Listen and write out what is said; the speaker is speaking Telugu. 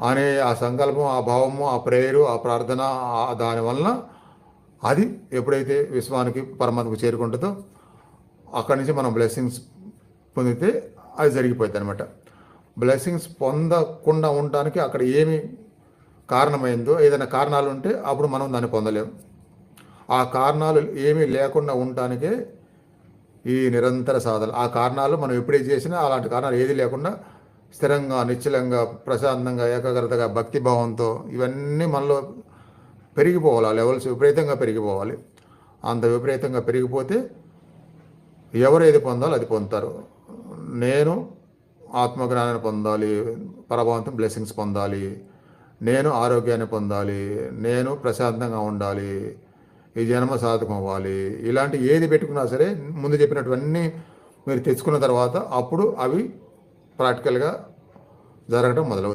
అనే ఆ సంకల్పం, ఆ భావము, ఆ ప్రేయరు, ఆ ప్రార్థన దానివలన అది ఎప్పుడైతే విశ్వానికి పరమాత్మకు చేరుకుంటుందో అక్కడి నుంచి మనం బ్లెస్సింగ్స్ పొందితే అది జరిగిపోద్ది అనమాట. బ్లెస్సింగ్స్ పొందకుండా ఉండడానికి అక్కడ ఏమి కారణమైందో, ఏదైనా కారణాలు ఉంటే అప్పుడు మనం దాన్ని పొందలేం. ఆ కారణాలు ఏమీ లేకుండా ఉండటానికే ఈ నిరంతర సాధన. ఆ కారణాలు మనం ఎప్పుడైతే చేసినా అలాంటి కారణాలు ఏది లేకుండా స్థిరంగా, నిశ్చలంగా, ప్రశాంతంగా, ఏకాగ్రతగా, భక్తిభావంతో ఇవన్నీ మనలో పెరిగిపోవాలి. ఆ లెవెల్స్ విపరీతంగా పెరిగిపోవాలి. అంత విపరీతంగా పెరిగిపోతే ఎవరు ఏది పొందాలో అది పొందుతారు. నేను ఆత్మజ్ఞానాన్ని పొందాలి, పరభావంతం బ్లెస్సింగ్స్ పొందాలి, నేను ఆరోగ్యాన్ని పొందాలి, నేను ప్రశాంతంగా ఉండాలి, ఈ జన్మ సాధకం అవ్వాలి, ఇలాంటి ఏది పెట్టుకున్నా సరే ముందు చెప్పినటువన్నీ మీరు తెచ్చుకున్న తర్వాత అప్పుడు అవి ప్రాక్టికల్గా జరగడం మొదలవుతుంది.